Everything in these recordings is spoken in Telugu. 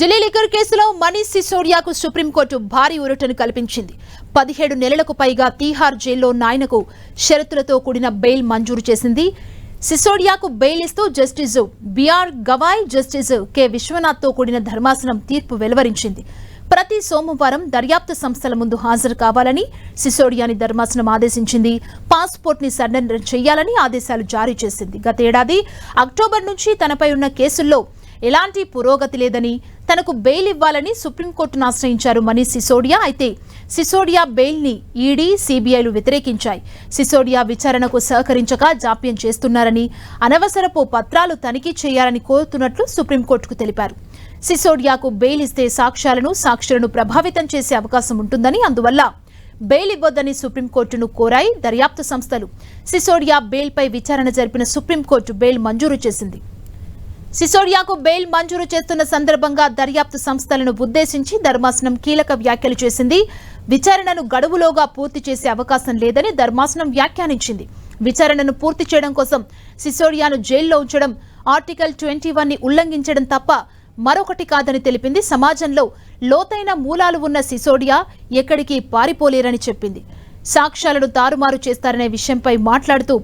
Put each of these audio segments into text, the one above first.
ఢిల్లీ లిక్కర్ కేసులో మనీష్ సిసోడియాకు సుప్రీంకోర్టు భారీ ఊరటను కల్పించింది. 17 నెలలకు పైగా తీహార్ జైల్లో నాయనకు షరతులతో కూడిన బెయిల్ మంజూరు చేసింది. సిసోడియాకు బెయిల్ ఇస్తూ justice B R Gavai, justice K విశ్వనాథ్తో కూడిన ధర్మాసనం తీర్పు వెలువరించింది. ప్రతి సోమవారం దర్యాప్తు సంస్థల ముందు హాజరు కావాలని సిసోడియాని ధర్మాసనం ఆదేశించింది. పాస్పోర్ట్ ని సరెండర్ చేయాలని ఆదేశాలు జారీ చేసింది. గత ఏడాది అక్టోబర్ నుంచి తనపై ఉన్న కేసుల్లో ఎలాంటి పురోగతి లేదని, తనకు బెయిల్ ఇవ్వాలని సుప్రీంకోర్టును ఆశ్రయించారు మనీష్ సిసోడియా. అయితే సిసోడియా బెయిల్ ని ఈడీ, సిబిఐలు వ్యతిరేకించాయి. సిసోడియా విచారణకు సహకరించక జాప్యం చేస్తున్నారని, అనవసరపు పత్రాలు తనిఖీ చేయాలని కోరుతున్నట్లు సుప్రీంకోర్టుకు తెలిపారు. సిసోడియాకు బెయిల్ ఇస్తే సాక్ష్యాలను ప్రభావితం చేసే అవకాశం ఉంటుందని, అందువల్ల బెయిల్ ఇవ్వొద్దని సుప్రీంకోర్టును కోరాయి దర్యాప్తు సంస్థలు. సిసోడియా బెయిల్పై విచారణ జరిపిన సుప్రీంకోర్టు బెయిల్ మంజూరు చేసింది. సిసోడియాకు బెయిల్ మంజూరు చేస్తున్న సందర్భంగా దర్యాప్తు సంస్థలను ఉద్దేశించి ధర్మాసనం కీలక వ్యాఖ్యలు చేసింది. విచారణను గడువులోగా పూర్తి చేసే అవకాశం లేదని ధర్మాసనం వ్యాఖ్యానించింది. విచారణను పూర్తి చేయడం కోసం సిసోడియాను జైల్లో ఉంచడం ఆర్టికల్ 21 ని ఉల్లంఘించడం తప్ప మరొకటి కాదని తెలిపింది. సమాజంలో లోతైన మూలాలు ఉన్న సిసోడియా ఎక్కడికి పారిపోలేరని చెప్పింది. సాక్ష్యాలను తారుమారు చేస్తారనే విషయంపై మాట్లాడుతూ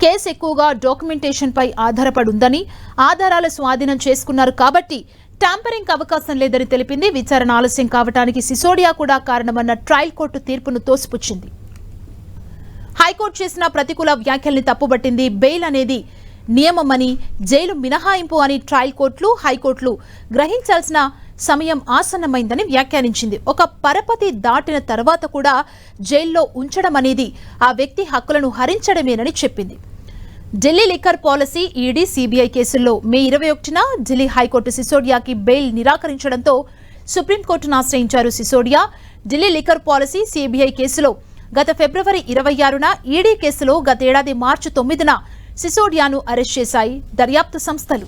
కేసు ఎక్కువగా డాక్యుమెంటేషన్ పై ఆధారపడి ఉందని, ఆధారాలు స్వాధీనం చేసుకున్నారు కాబట్టి ట్యాంపరింగ్ అవకాశం లేదని తెలిపింది. విచారణ ఆలస్యం కావడానికి సిసోడియా కూడా కారణమన్న ట్రయల్ కోర్టు తీర్పును తోసిపుచ్చింది. హైకోర్టు చేసిన ప్రతికూల వ్యాఖ్యల్ని తప్పుబట్టింది. బెయిల్ అనేది నియమమని, జైలు మినహాయింపు అని ట్రయల్ కోర్టులు, హైకోర్టులు గ్రహించాల్సిన సమయం ఆసన్నమైందని వ్యాఖ్యానించింది. ఒక పరపతి దాటిన తర్వాత కూడా జైల్లో ఉంచడం అనేది ఆ వ్యక్తి హక్కులను హరించడమేనని చెప్పింది. Delhi liquor policy, ED, CBI కేసుల్లో మే 21న ఢిల్లీ హైకోర్టు సిసోడియాకి బెయిల్ నిరాకరించడంతో సుప్రీంకోర్టును ఆశ్రయించారు Sisodia. Delhi liquor policy, CBI కేసులో గత ఫిబ్రవరి 26న, ఈడీ కేసులో గతేడాది మార్చి 9న సిసోడియాను అరెస్ట్ చేశాయి దర్యాప్తు సంస్థలు.